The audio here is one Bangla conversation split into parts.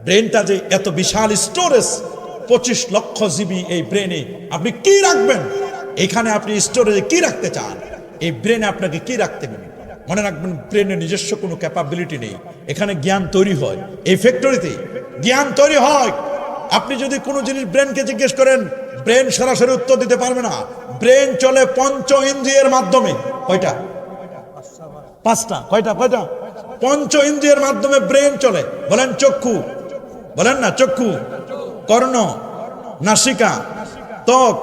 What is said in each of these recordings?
ব্রেনটা যে এত বিশাল স্টোরেজ, 25 লক্ষ জিবি এই ব্রেনে আপনি কি রাখবেন? এখানে আপনি স্টোরেজে কি রাখতে চান? এই ব্রেনে আপনাকে কি রাখতে হবে? মনে রাখবেন, ব্রেনের নিজস্ব কোনো ক্যাপাবিলিটি নেই। এখানে জ্ঞান তৈরি হয়, এই ফ্যাক্টরিতে জ্ঞান তৈরি হয়। আপনি যদি কোনো জিনিস ব্রেনকে জিজ্ঞেস করেন, ব্রেন সরাসরি উত্তর দিতে পারবে না। ব্রেন চলে পঞ্চ ইন্দ্রিয়ের মাধ্যমে। কয়টা? 5টা। কয়টা? পঞ্চ ইন্দ্রিয়ের মাধ্যমে ব্রেন চলে। বলেন চক্ষু, বলেন না চক্ষু, কর্ণ, নাসিকা, ত্বক,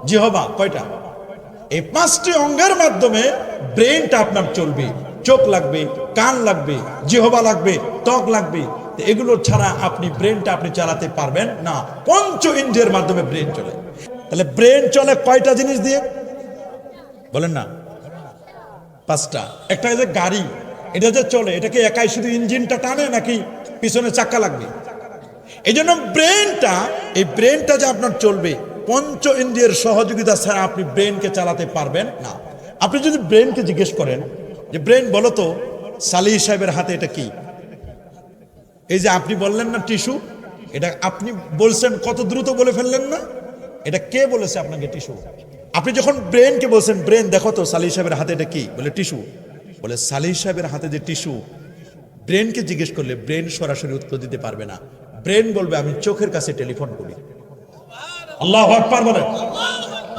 জিহ্বা। কয়টা? এই 5টি অঙ্গের মাধ্যমে ব্রেনটা আপনার চলবে। চোখ লাগবে, কান লাগবে, জিহ্বা লাগবে, ত্বক লাগবে। এগুলো ছাড়া আপনি ব্রেনটা আপনি চালাতে পারবেন না। পঞ্চ ইন্দ্রিয়ের মাধ্যমে ব্রেন চলে। তাহলে ব্রেন চলে কয়টা জিনিস দিয়ে? বলেন না। 5টা। একটা যে গাড়ি, এটা যে চলে, এটাকে একাই শুধু ইঞ্জিনটা টানে নাকি পিছনে চাকা লাগবে? এই জন্য এই ব্রেনটা যে আপনার চলবে, পঞ্চ ইন্দ্রিয়ের সহযোগিতা ছাড়া আপনি ব্রেনকে চালাতে পারবেন না। আপনি যদি ব্রেনকে জিজ্ঞেস করেন যে ব্রেন বলো তো সালিহ সাহেবের হাতে এটা কি? এই যে আপনি বললেন না টিস্যু, এটা আপনি বলছেন, কত দ্রুত বলে ফেললেন না? এটা কে বলেছে আপনাকে টিস্যু? আপনি যখন ব্রেনকে বলছেন, ব্রেন দেখো তো সালিহ সাহেবের হাতে এটা কি? বলে টিস্যু। বলে সালিহ সাহেবের হাতে যে টিস্যু, ব্রেনকে জিজ্ঞেস করলে ব্রেন সরাসরি উত্তর দিতে পারবে না। ব্রেন বলবে আমি চোখের কাছে টেলিফোন করি। আল্লাহু আকবার বলেন।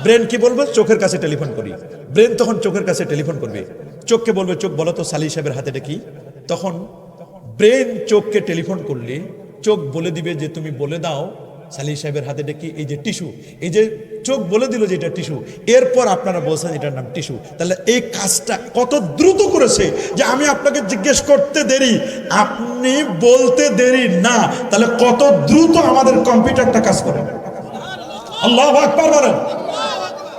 ব্রেন কি বলবে? চোখের কাছে টেলিফোন করি। ব্রেন তখন চোখের কাছে টেলিফোন করবে, চোখকে বলবে চোখ বলো তো সালিহ সাহেবের হাতে এটা কি? তখন ব্রেন চোখকে টেলিফোন করলে চোখ বলে দিবে যে তুমি বলে দাও সালিহ সাহেবের হাতে এটা কি? এই যে টিস্যু, এই যে চোখ বলে দিল যে এটা টিস্যু, এরপর আপনারা বলছেন এটার নাম টিস্যু। তাহলে এই কাজটা কত দ্রুত করেছে যে আমি আপনাকে জিজ্ঞেস করতে দেরি, আপনি বলতে দেরি না। তাহলে কত দ্রুত আমাদের কম্পিউটারটা কাজ করে। আল্লাহু আকবার বলেন।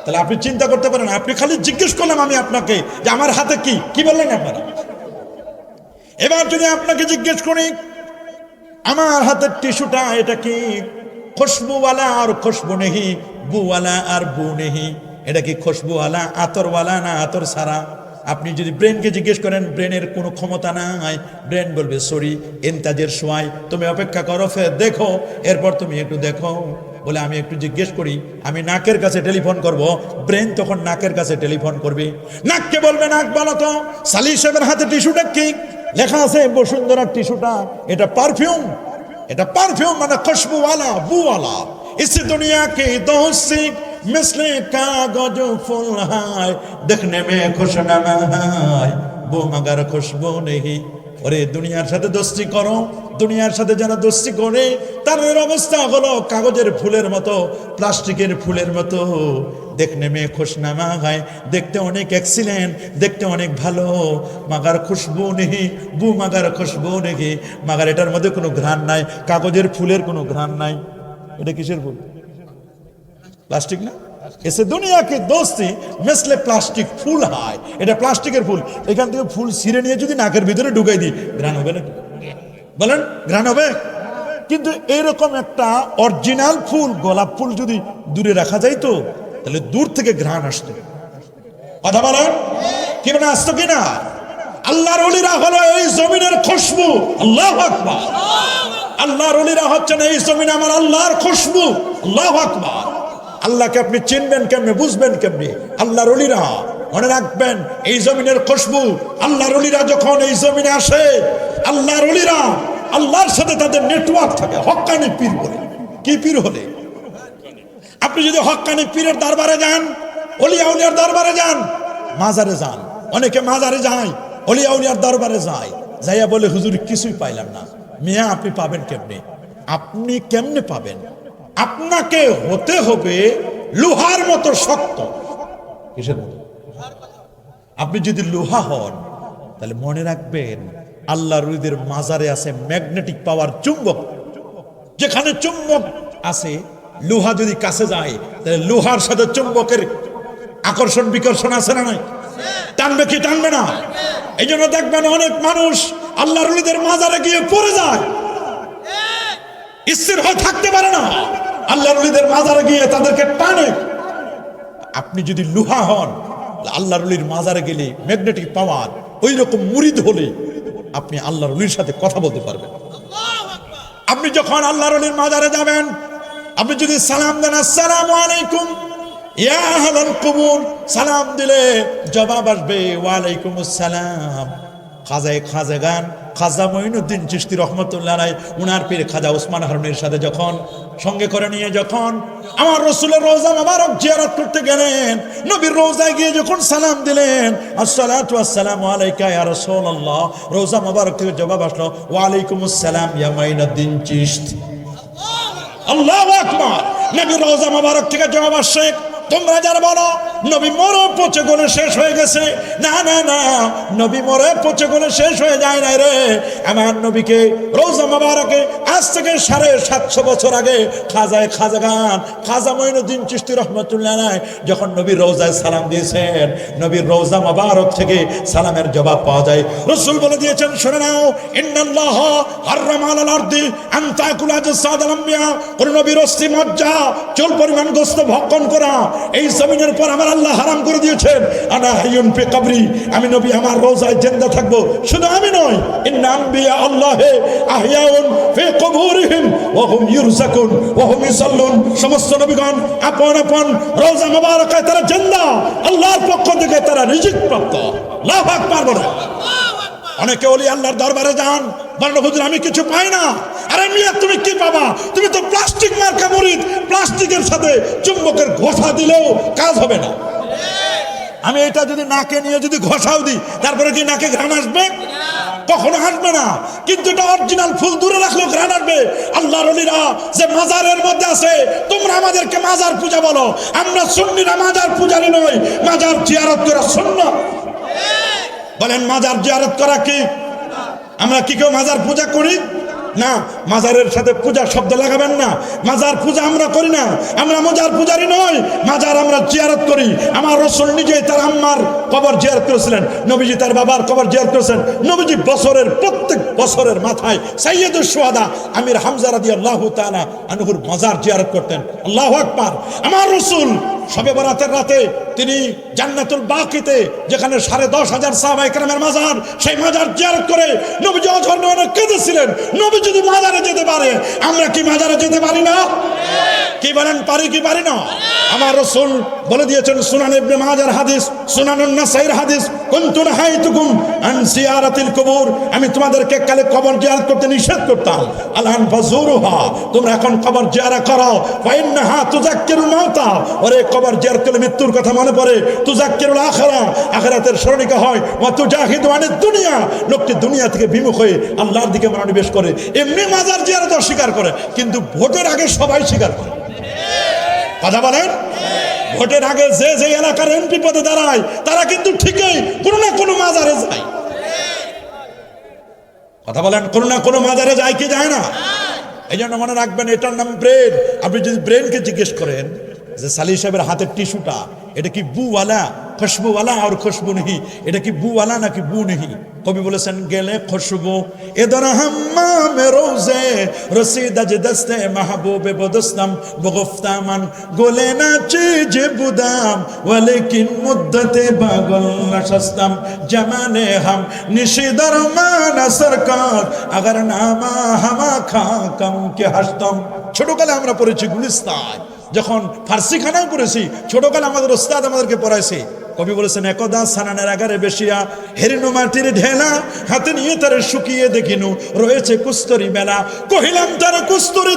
তাহলে আপনি চিন্তা করতে পারেন, আপনি খালি জিজ্ঞেস করলাম আমি আপনাকে যে আমার হাতে কি? কি বললেন আপনারা? এবার যদি আপনাকে জিজ্ঞেস করি আমার হাতের টিস্যুটা এটা কি? খুশবুওয়ালা আর খুশবু নেহি, বুওয়ালা আর বু নেহি। এটা কি খুশবুওয়ালা, আতরওয়ালা না আতর সারা? আপনি যদি ব্রেনকে জিজ্ঞেস করেন, ব্রেনের কোনো ক্ষমতা নাই। ব্রেন বলবে সরি, ইন্তাজের সোয়াই, তুমি অপেক্ষা করো, ফের দেখো, এরপর তুমি একটু দেখো। বলে আমি একটু জিজ্ঞেস করি, আমি নাকের কাছে টেলিফোন করব। ব্রেন তখন নাকের কাছে টেলিফোন করবে, নাককে বলবে নাক বলো তো সালিহ সাহেবের হাতে টিস্যুটা কি? লেখা আছে বসুন্ধরার টিস্যুটা, এটা পারফিউম। এটা পারফিউম মানে খুশবুওয়ালা, বুওয়ালা। इस दुनिया के दोस्ती मिसले कागज फूल है, देखने में खुशनमा है वो मगर खुशबू नहीं। ওরে দুনিয়ার সাথে দোস্তি করো, দুনিয়ার সাথে যারা দোস্তি করে তাদের অবস্থা হলো কাগজের ফুলের মতো, প্লাস্টিকের ফুলের মতো। দেখনে মে খুশনামা হয়, দেখতে অনেক এক্সিলেন্ট, দেখতে অনেক ভালো, মাগার খুশবু নেই, বু মাগার খুশবু নেই। মাগার এটার মধ্যে কোনো ঘ্রাণ নাই, কাগজের ফুলের কোনো ঘ্রাণ নাই। এটা কিসের ফুল? প্লাস্টিক না? এসে দুনিয়া কি দোস্তি মিসলে প্লাস্টিক ফুল হয়, এটা প্লাস্টিকের ফুল। এখান থেকে ফুল ছিঁড়ে নিয়ে যদি নাকের ভিতরে ঢুকাই দিই, ঘ্রাণ হবে নাকি? বলেন ঘ্রাণ হবে? কিন্তু এরকম একটা অরিজিনাল ফুল, গোলাপ ফুল যদি দূরে রাখা যায় তো তাহলে দূর থেকে ঘ্রাণ আসতো। কথা বলেন কি মানে আসতো কিনা? আল্লাহর ওলিরা হলো এই জমিনের খুশবু। আল্লাহু আকবার। আল্লাহর ওলিরা হচ্ছেন এই জমিনে আমার আল্লাহর খুশবু। আল্লাহু আকবার। আল্লাহকে আপনি চিনবেন কেমনে, বুঝবেন কেমনে? আল্লাহর ওলিরা, মনে রাখবেন, এই জমিনের খুশবু। আল্লাহর ওলিরা যখন এই জমিনে আসে, আল্লাহর ওলিরা আল্লাহর সাথে তাদের নেটওয়ার্ক থাকে। হক্কানি পীর বলে। কি পীর হলে? আপনি যদি হক্কানি পীরের দরবারে যান, ওলিয়া উলিয়ার দরবারে যান, মাজারে যান, অনেকে মাজারে যায়, ওলিয়া উলিয়ার দরবারে যায়, যাইয়া বলে হুজুর কিছুই পাইলাম না। মিয়া আপনি পাবেন কেমনে? আপনি কেমনে পাবেন? আপনাকে হতে হবে লোহার মতো শক্ত। কিসের মতো? আপনি যদি লোহা হন তাহলে মনে রাখবেন আল্লাহর ওলিদের মাজারে আছে ম্যাগনেটিক পাওয়ার, চুম্বক। যেখানে চুম্বক আছে, লোহা যদি কাছে যায় তাহলে লোহার সাথে চুম্বকের আকর্ষণ বিকর্ষণ আছে না নাই? টানবে কি টানবে না? এই জন্য দেখবেন অনেক মানুষ আল্লাহর ওলিদের মাজারে গিয়ে পড়ে যায়, স্থির হয়ে থাকতে পারে না। আল্লাহর ওলিদের মাজারে গিয়ে তাদেরকে টানে। আপনি যদি লোহা হন, আল্লাহর ওলির মাজারে গেলে ম্যাগনেটিক পাওয়ার, ওই রকম মুরিদ হলে আপনি আল্লাহর ওলির সাথে কথা বলতে পারবেন। আপনি যখন আল্লাহর ওলির মাজারে যাবেন, আপনি যদি সালাম দেন আসসালামু আলাইকুম ইয়া আহলাল কুবুর, সালাম দিলে জবাব আসবে ওয়ালাইকুম আসসালাম। খাজাগান খাজা মঈনুদ্দিন চিশতি রহমতুল্লাহ আলাইহি উনার পীর খাজা ওসমান হারুনির সাথে যখন সঙ্গে করে নিয়ে যখন আমার রাসূলের রওজা মোবারক জিয়ারত করতে গেলেন, নবীর রওজায় গিয়ে যখন সালাম দিলেন আসসালাতু ওয়াসসালামু আলাইকা ইয়া রাসূলুল্লাহ, রওজা মোবারক থেকে জবাব আসলো ওয়ালাইকুম আসসালাম ইয়া মঈনুদ্দিন চিশতি। আল্লাহু আকবার। নবীর রওজা মোবারক থেকে জবাব আসে, তোমরা যারা বলো নবী মরে পচে গলে শেষ হয়ে গেছে, না না না, নবী মরে পচে গলে শেষ হয়ে যায় নাই রে। আমার নবীকে রওজা মোবারকে আজ থেকে 750 বছর আগে খাজাগান খাজা মঈনুদ্দিন চিশতি রাহমাতুল্লাহ আলাইহি যখন নবীর রওজায় সালাম দিয়েছেন, নবীর রওজা মোবারক থেকে সালামের জবাব পাওয়া যায়। রাসূল বলে দিয়েছেন, শুনে নাও, ইন্নাল্লাহ হারামা আলাল আরদি আন তাকুলা আজসাদাল আমবিয়া, কোন নবীর অস্থি মজ্জা চুল পরিমাণ গোশত ভক্ষণ করা এই জমিনের পর আমার আল্লাহ হারাম করে দিয়েছেন। আনা হাইয়ুন ফি কবরি, আমি নবী আমার রওজায় জিন্দা থাকবো। শুধু আমি নয়, ইন্না আম্বিয়া আল্লাহে আহইয়াউন ফি কুবুরিহিম ওয়া হুম ইউরযাকুন ওয়া হুম ইসাল্লুন, সমস্ত নবীগণ আপন আপন রওজা মোবারকে তারা জিন্দা, আল্লাহর পক্ষ থেকে তারা রিজিক প্রাপ্ত। আল্লাহু আকবার বলে। অনেকে ওলি আল্লাহর দরবারে যান, বলেন হুজুর আমি কিছু পাই না। আরে মিয়া তুমি কি পাবা? তুমি তো প্লাস্টিক মার্কা মুরিদ, প্লাস্টিকের সাথে চুম্বকের ঘষা দিলেও কাজ হবে না। আমি এটা যদি নাকে নিয়ে যদি ঘষাও দিই, তারপরে কি নাকে ঘ্রাণ আসবে? কখনো আসবে না। কিন্তু এটা অরিজিনাল ফুল দূরে রাখলেও ঘ্রাণ আসবে। আল্লাহর ওলিরা যে মাজারের মধ্যে আছে, তোমরা আমাদেরকে মাজার পূজা বলো, আমরা সুন্নিরা মাজার পূজারি নই, মাজার জিয়ারত করা সুন্নাত। বলেন মাজার জিয়ারত করা কি? আমরা কি কেউ মাজার পূজা করি? না, মাজারের সাথে পূজা শব্দ লাগাবেন না। মাজার পূজা আমরা করি না, আমরা মাজার পূজারি নই, মাজার আমরা জিয়ারত করি। আমার রাসূল নিজেই তার আম্মার কবর জিয়ারত করেছিলেন, নবীজি তার বাবার কবর জিয়ারত করেছেন। নবীজি প্রত্যেক বছরের মাথায় সাইয়্যিদুশ শুহাদা আমির হামজা রাদিয়াল্লাহু তাআলা আনহুর মাজার জিয়ারত করতেন। আল্লাহু আকবার। আমার রাসূল শবে বরাতের রাতে তিনি জান্নাতুল বাকিতে, যেখানে 10,500 সাহাবায়ে কেরামের মাজার, সেই মাজার জিয়ারত করে নবীজি অঝর নয়নে কেঁদেছিলেন। নবী যদি মাজারে যেতে পারে, আমরা কি মাজারে যেতে পারি না? কি বলেন, পারি কি পারি না? আমার রাসূল বলে দিয়েছেন, সুনান ইবনে মাজার হাদিস, সুনানুন নাসাইর হাদিস, কুনতু নাহাইতুকুম আন জিয়ারাতিল কুবুর, আমি তোমাদেরকে কালে কবর জিয়ারত করতে নিষেধ করতাম। আলআন ফাজুরুহা, তোমরা এখন কবর জিয়ারত করো। ফাইন্নাহা তুযাক্কিরুল মাউতা, ওরে কবর জিয়ারত করলে মৃত্যুর কথা মনে পড়ে। তুযাক্কিরুল আখিরা, আখিরাতের স্মরণিকা হয়। ওয়া তুজাহিদু আনিদ দুনিয়া, লোকটি দুনিয়া থেকে বিমুখ হয়ে আল্লাহর দিকে মনোনিবেশ করে। এমনি মাজার জিয়ারত অস্বীকার করে, কিন্তু ভোটের আগে সবাই স্বীকার করে। কথা বলেন, ভোটের আগে যে যে এলাকার এমপি পদে দাঁড়ায়, তারা কিন্তু ঠিকই কোনো না কোনো মাজারে যায়। কথা বলেন, কোনো না কোনো মাজারে যায় কি যায় না? এই জন্য মনে রাখবেন, এটার নাম ব্রেন। আপনি যদি ব্রেনকে জিজ্ঞেস করেন যে সালি সাহেবের হাতের টিস্যুটা এটা কি বুওয়ালা, খুশবুওয়ালা আর খুশবু নেহি, এটা কি বুওয়ালা নাকি বু নেহি? কবি বলেছেন, গেলে খুশবু এদর হাম্মামে রোজে রসিদ আজ দস্তে মাহবুবে বদস্তম বগফতামান গোলে না চিজ বুদাম ওয়ালেকিন মুদ্দতে বাগল নশস্তম জমানে হাম নিশিদর মান সরকার আগার নামা হামা খা কম কে হাসতম। ছোটকালে আমরা পড়েছি গুলিস্তান, যখন ফার্সি খানায় পড়েছি, ছোটকালে আমাদের ওস্তাদ আমাদেরকে পড়াইছে। কবি বলেছেন, একদা সানানের আগারে বেশিয়া হেরিনু মাটির ঢেলা হাতে নিয়ে তারে শুকিয়ে দেখিনু রয়েছে কুস্তরি মেলা। কহিলাম তারে কুস্তরি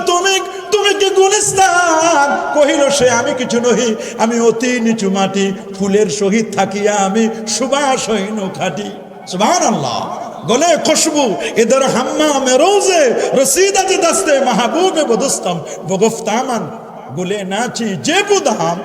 তুমি কি গুলিস্তান? কহিল সে আমি কিছু নহি, আমি অতি নিচু মাটি, ফুলের সহিত থাকিয়া আমি সুবাস হইনু খাটি। সুবহানাল্লাহ। গলে খুশবু এদের হাম্মামে রোজে রসিদা যে দস্তে মাহবুবে বদস্তম বগফতামান গোলে নাচি যে বুদাম।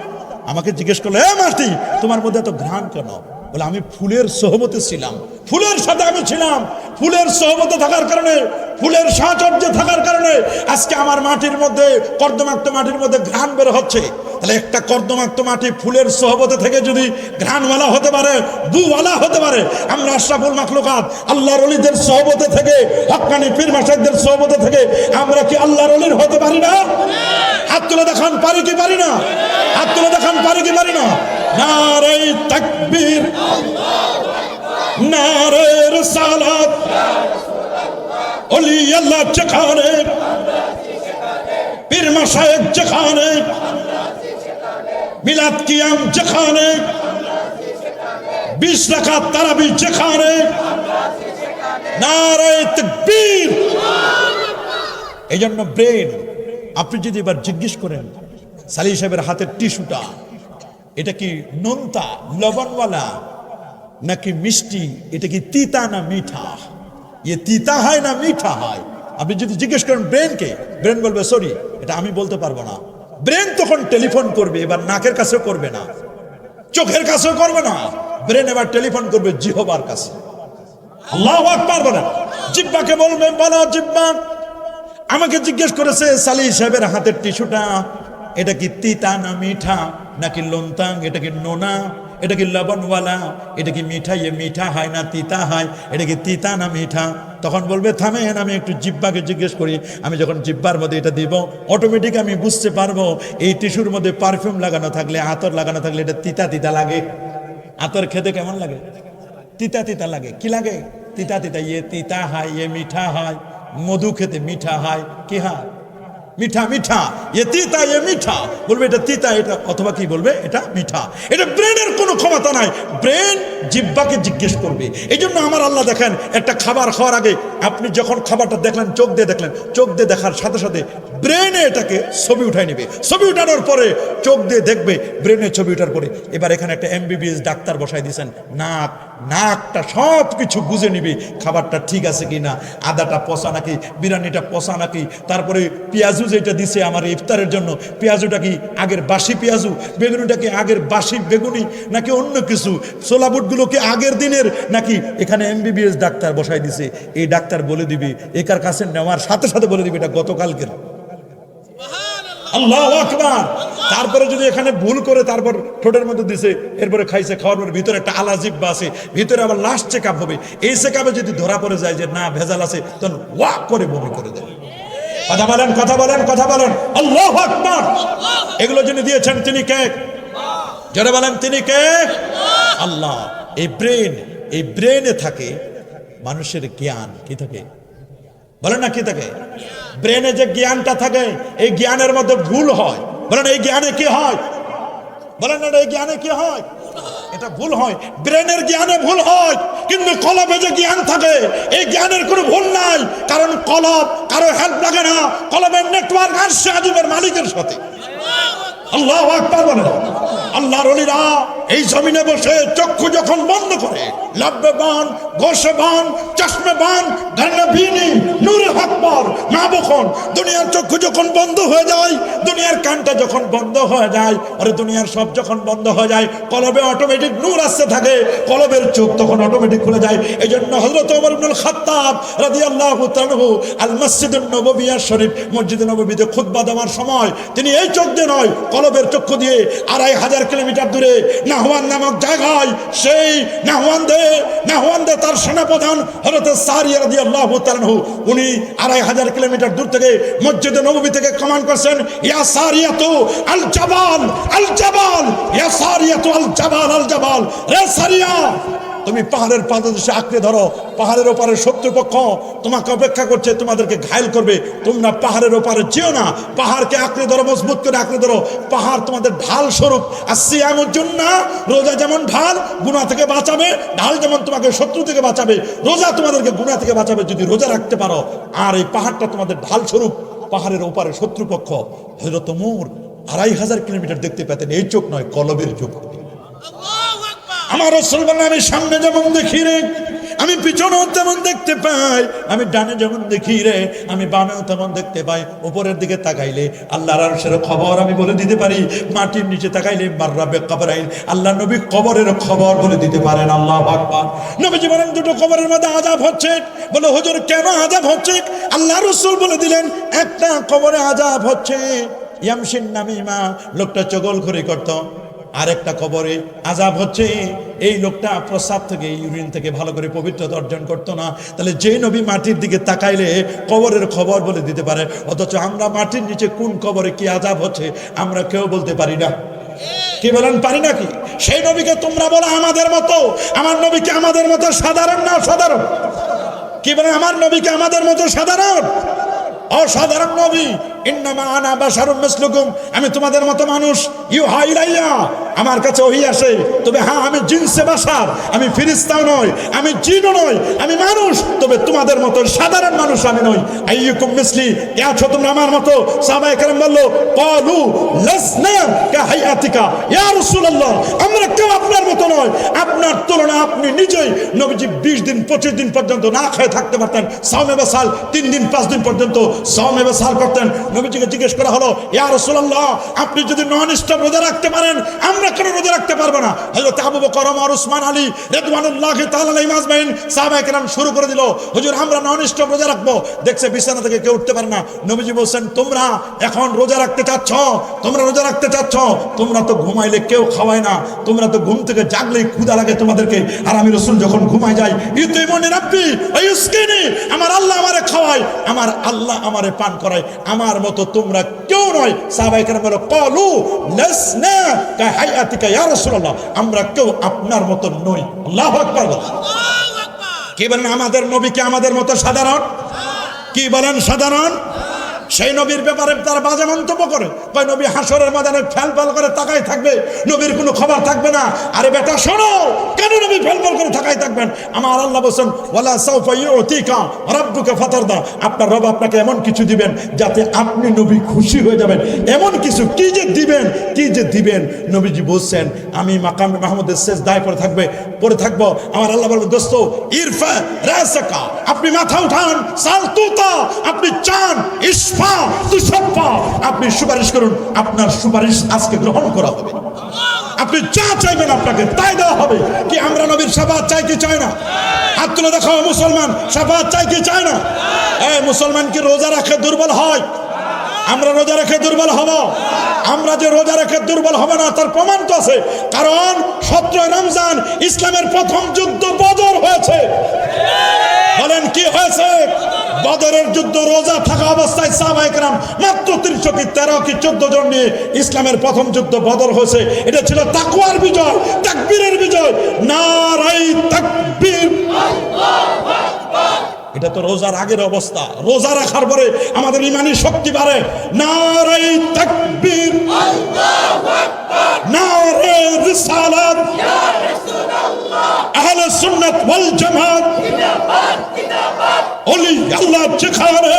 আমাকে জিজ্ঞেস করলো, এ মাটি তোমার মধ্যে এত ঘ্রাণ কেন? বলে আমি ফুলের সোহবতে ছিলাম, ফুলের সাথে আমি ছিলাম, ফুলের সোহবতে থাকার কারণে, ফুলের সাহচর্যে থাকার কারণে আজকে আমার মাটির মধ্যে, কর্দমাক্ত মাটির মধ্যে ঘ্রাণ বের হচ্ছে। তাহলে একটা কর্দমাক্ত মাটি ফুলের সোহবতে থেকে যদি ঘ্রাণওয়ালা হতে পারে, বুওয়ালা হতে পারে, আমরা আশরাফুল মাখলুকাত আল্লাহর ওলিদের সোহবতে থেকে, হক্কানি পীর মাশায়েখদের সোহবতে থেকে আমরা কি আল্লাহর ওলির হতে পারি না? হাত তুলে দেখান, পারি কি পারি না? হাত তুলে দেখান, পারি কি পারি না? নারে তাকবীর, নারে রিসালাত, অলি আল্লাহ যেখানে, পীর মাশায়েখ যেখানে, মিলাদ কিয়াম যেখানে, 20 রাকাত তারাবি যেখানে, নারায়ে তাকবীর। এই জন্য ব্রেন, আপনি যদি এবার জিজ্ঞেস করেন সালি সাহেবের হাতের টিস্যুটা এটা কি নোনতা লবণওয়ালা নাকি মিষ্টি, এটা কি তিতা না মিঠা, এ তিতা হয় না মিঠা হয়, আপনি যদি জিজ্ঞেস করেন ব্রেনকে, ব্রেন বলবে সরি এটা আমি বলতে পারবো না। ব্রেন তখন টেলিফোন করবে, এবার নাকের কাছেও করবে না, চোখের কাছেও করবে না, ব্রেন এবার টেলিফোন করবে জিহ্বার কাছে। আল্লাহু আকবার বলেন। জিহ্বাকে বলবে, বলো জিহ্বা, আমাকে জিজ্ঞেস করেছে সালি সাহেবের হাতের টিস্যুটা এটা কি তিতা না মিঠা নাকি লোনতাং, এটা কি নোনা, এটা কি লবণওয়ালা, এটা কি মিঠা, এ মিঠা হয় না তিতা হয়, এটা কি তিতা না মিঠা। তখন বলবে থামেন, আমি একটু জিহ্বাকে জিজ্ঞেস করি। আমি যখন জিহ্বার মধ্যে এটা দিব, অটোমেটিক আমি বুঝতে পারবো এই টিস্যুর মধ্যে পারফিউম লাগানো থাকলে, আতর লাগানো থাকলে এটা তিতা তিতা লাগে। আতর খেতে কেমন লাগে? তিতা তিতা লাগে। কি লাগে? তিতা তিতা। ইয়ে তিতা হয়, ইয়ে মিঠা হয়। মধু খেতে মিঠা হয়, কি হয়? মিঠা মিঠা। এ তিতা, এ মিঠা। বলবে এটা তিতা, এটা অথবা কি বলবে এটা মিঠা। এটা ব্রেনের কোনো ক্ষমতা নাই, ব্রেন জিহ্বাকে জিজ্ঞেস করবে। এই জন্য আমার আল্লাহ দেখেন, একটা খাবার খাওয়ার আগে আপনি যখন খাবারটা দেখলেন, চোখ দিয়ে দেখলেন, চোখ দিয়ে দেখার সাথে সাথে ব্রেনে এটাকে ছবি উঠাই নেবে। ছবি উঠানোর পরে চোখ দিয়ে দেখবে, ব্রেনে ছবি উঠার পরে এবার এখানে একটা MBBS ডাক্তার বসাই দিয়েছেন, নাকটা সব কিছু বুঝে নিবে খাবারটা ঠিক আছে কিনা, আদাটা পচা নাকি, বিরিয়ানিটা পচা নাকি, তারপরে পেঁয়াজু যেটা দিছে আমার ইফতারের জন্য, পেঁয়াজুটা কি আগের বাসি পেঁয়াজু, বেগুনিটা কি আগের বাসি বেগুনি নাকি অন্য কিছু, ছোলা বুটগুলো কি আগের দিনের নাকি। এখানে MBBS ডাক্তার বসাই দিছে, এই ডাক্তার বলে দিবে, একার কাছে নেওয়ার সাথে সাথে বলে দিবে এটা গতকালকের। আল্লাহু আকবার। তারপরে যদি এখানে ভুল করে তারপর ঠোঁটের মধ্যে দিছে, এরপরে খাইছে, খাওয়ার পর ভিতরে একটা আলাজিব আছে, ভিতরে আবার লাস্ট চেক আপ হবে। এই চেক আপে যদি ধরা পড়ে যায় যে না ভেজাল আছে, তখন ওয়াক করে বমি করে দেয়। কথা বলেন, কথা বলেন, কথা বলেন। আল্লাহু আকবার। এগুলো যিনি দিয়েছেন তিনি কে? যারা বলেন তিনি কে? আল্লাহ। এই ব্রেন, এই ব্রেনে থাকে মানুষের জ্ঞান। কি থাকে বলেন না, কি থাকে? ব্রেনে যে জ্ঞানটা থাকে, এই জ্ঞানের মধ্যে ভুল হয়। বলেন এই জ্ঞানে কি হয়? বলেন না এই জ্ঞানে কি হয়? এটা ভুল হয়, ব্রেনের জ্ঞানে ভুল হয়। কিন্তু কলবে যে জ্ঞান থাকে, এই জ্ঞানের কোনো ভুল নাই, কারণ কলব কারো হেল্প লাগে না। কলবের নেটওয়ার্ক আরশে আজিমের মালিকের সাথে। আল্লাহু আকবার বলেন। আল্লাহর ওলিরা এই জমিনে বসে চক্ষু যখন বন্ধ করে, লাব্বে বান, গোশে বান, চশমে বান, গান্না বিনি, নূরে আকবার, না বখন, দুনিয়ার চক্ষু যখন বন্ধ হয়ে যায়, দুনিয়ার কানটা যখন বন্ধ হয়ে যায়, আরে দুনিয়ার সব যখন বন্ধ হয়ে যায়, কলবে অটোমেটিক নূর আসতে থাকে, কলবের চোখ তখন অটোমেটিক খুলে যায়। এই জন্য হযরত ওমর ইবনুল খাত্তাব রাদিয়াল্লাহু তাআলা আল মসজিদুন নববী শরীফ, মসজিদে নববীতে খুতবা দেওয়ার সময় তিনি এই চোখ দিয়ে নয়, কলবের চক্ষু দিয়ে 2500 কিলোমিটার দূরে নাহওয়ান নামক জায়গায়, সেই নাহওয়ান্দে তার সেনাপ্রধান হযরত সারিয়া রাদিয়াল্লাহু তাআলা উনি 2500 কিলোমিটার দূর থেকে মসজিদে নববী থেকে কমান্ড করছেন, ইয়া সারিয়াতু আল জাবাল, আল জাবাল, ইয়া সারিয়াতু আল জাবাল, আল জাবাল, রে সারিয়া তুমি পাহাড়ের পাদদেশে আঁকড়ে ধরো, পাহাড়ের ওপারে শত্রুপক্ষ তোমাকে অপেক্ষা করছে, তোমাদেরকে ঘায়েল করবে, তোমরা পাহাড়ের ওপারে যেও না, পাহাড়কে আঁকড়ে ধরো, মজবুত করে আঁকড়ে ধরো, পাহাড় তোমাদের ঢাল স্বরূপ। আর সিয়ামুজ জুন্না, রোজা যেমন ঢাল গুনাহ থেকে বাঁচাবে, ঢাল যেমন তোমাকে শত্রু থেকে বাঁচাবে, রোজা তোমাদেরকে গুনাহ থেকে বাঁচাবে যদি রোজা রাখতে পারো। আর এই পাহাড়টা তোমাদের ঢাল স্বরূপ, পাহাড়ের ওপারে শত্রুপক্ষ। হযরত ওমর 2500 কিলোমিটার দেখতে পেতেন, এই চোখ নয় কলবের চোখ। আমার রাসূল বলেন, আমি সামনে যেমন দেখি রে, আমি পিছনেও তেমন দেখতে পাই, আমি ডানে যেমন দেখি রে, আমি বামেও তেমন দেখতে পাই। উপরের দিকে তাকাইলে আল্লাহর আরশের খবর আমি বলে দিতে পারি, মাটির নিচে তাকাইলে মাররাবে কবরাইন, আল্লাহ নবী কবরের খবর বলে দিতে পারেন। আল্লাহু আকবার। নবীজি বলেন দুটো কবরের মধ্যে আযাব হচ্ছে। বলে হুজুর কেন আযাব হচ্ছে? আল্লাহ রাসূল বলে দিলেন, একটা কবরে আযাব হচ্ছে ইয়ামশিন নামিমা, লোকটা চগলখড়ি করত। আরেকটা কবরে আযাব হচ্ছে এই লোকটা প্রস্রাব থেকে, ইউরিন থেকে ভালো করে পবিত্রতা অর্জন করতো না। তাহলে যে নবী মাটির দিকে তাকাইলে কবরের খবর বলে দিতে পারে, অথচ আমরা মাটির নিচে কোন কবরে কি আযাব হচ্ছে আমরা কেউ বলতে পারি না। কি বলেন, পারি নাকি? সেই নবীকে তোমরা বলো আমাদের মতো, আমার নবীকে আমাদের মতো সাধারণ না সাধারণ? কি বলেন আমার নবীকে আমাদের মতো সাধারণ অসাধারণ নবী? ইন্নামা আনা বাশারুম মিসলুকুম, আমি তোমাদের মতো মানুষ। ইউহা ইলাইয়া, আমার কাছে ওহী আসে, তবে হ্যাঁ আমি জিনসে বাশার, আমি ফেরেশতাও নই, আমি জিনও নই, আমি মানুষ, তবে তোমাদের মতো সাধারণ মানুষ আমি নই। আইয়ুকুম মিসলি, কে আছো তোমরা আমার মতো? সাহাবায়ে কেরাম বলল ক্বালু লাসনা কাহায়াতিকা ইয়া রাসূলুল্লাহ, আমরা কেউ আপনার মতো নয়, আপনার তুলনা আপনি নিজেই। নবীজি 20 দিন 25 দিন পর্যন্ত না খেয়ে থাকতে পারতেন। সাওমে বাসাল 3 দিন 5 দিন পর্যন্ত সাওমে বাসাল করতেন। নবীজিকে জিজ্ঞেস করা হলো, ইয়া রাসূলুল্লাহ আপনি যদি নন স্টপ রোজা রাখতে পারেন, আমরা কেন রোজা রাখতে পারবো না? হযরত আবু বকর, ওমর, উসমান, আলী রাদিয়াল্লাহু তাআলা আলাইহিম আজমাইন সাহাবায়ে কেরাম শুরু করে দিল, হুজুর আমরা নন স্টপ রোজা রাখবো। দেখছে বিছানা থেকে কেউ উঠতে পারে না। নবীজি বলছেন, তোমরা এখন রোজা রাখতে চাচ্ছ, তোমরা রোজা রাখতে চাচ্ছ, তোমরা তো ঘুমাইলে কেউ খাওয়ায় না, তোমরা তো ঘুম থেকে জাগলেই ক্ষুধা লাগে তোমাদেরকে, আর আমি রাসূল যখন ঘুমাই যাই ইউতিমুনি রাব্বি ওয়া ইউসকিনি, আমার আল্লাহ আমারে খাওয়ায়, আমার আল্লাহ আমারে পান করায়, আমার মতো তোমরা কেউ নয়। সাহাবায়ে কেরাম বলল ক্বালু লাসনা কাহায়াতিকা ইয়া রাসূলুল্লাহ, আমরা কেউ আপনার মতো নই। আল্লাহু আকবার। কি বলেন আমাদের নবীকে আমাদের মতো সাধারণ? কি বলেন সাধারণ? সেই নবীর ব্যাপারে তারা বাজে মন্তব্য করে, কয় নবী হাসরের ময়দানে ফেলফেল করে তাকাই থাকবে, নবীর কোনো খবর থাকবে না। আরে বেটা শোনো, কেন নবী ফেলফেল করে তাকাই থাকবেন? আমার আল্লাহ বলেন ওয়ালা সাউফা ইউতিকা রাব্বুকা ফাতারদা, আপনার রব আপনাকে এমন কিছু দিবেন যাতে আপনি নবী খুশি হয়ে যাবেন। এমন কিছু কি যে দিবেন, কি যে দিবেন। নবীজি বলছেন আমি মাকামে মাহমুদের সেজদায় পড়ে থাকবো। আমার আল্লাহ বলবেন দোস্ত ইরফা রাসাকা, আপনি মাথা উঠান, সালতুতা, আপনি চান, ইসফা তুসাফা, আপনি সুপারিশ করুন, আপনার সুপারিশ আজকে গ্রহণ করা হবে। আপনি যা চাইবেন আপনাকে তাই দেওয়া হবে। কি আমরা নবীর শাফাআত চাই কি চাই না? হাত তুলে দেখাও মুসলমান, শাফাআত চাই কি চাই না? এই মুসলমান কি রোজা রাখে দুর্বল হয়? আমরা রোজা রেখে দুর্বল হব? আমরা যে রোজা রেখে দুর্বল হবে না তার প্রমাণ তো আছে। কারণ 17 রমজান ইসলামের প্রথম যুদ্ধ বদর হয়েছে। বলেন কি হয়েছে? বদরের যুদ্ধ রোজা থাকা অবস্থায় সাহাবায়ে কেরাম মাত্র 300 কি 13 কি 14 জন নিয়ে ইসলামের প্রথম যুদ্ধ বদর হয়েছে। এটা ছিল তাকওয়ার বিজয়, তাকবীরের বিজয়। নারায়ে তাকবীর, আল্লাহু আকবার। এটা তো রোজার আগের অবস্থা। রোজা রাখার পরে আমাদের ঈমানি শক্তি বাড়ে। নারায়ে তাকবীর, আল্লাহু আকবার। নারায়ে রিসালাত, ইয়া রাসূলুল্লাহ। আহলে সুন্নাত ওয়াল জামাত, জিন্দাবাদ জিন্দাবাদ। ওলি আল্লাহ যেখানে,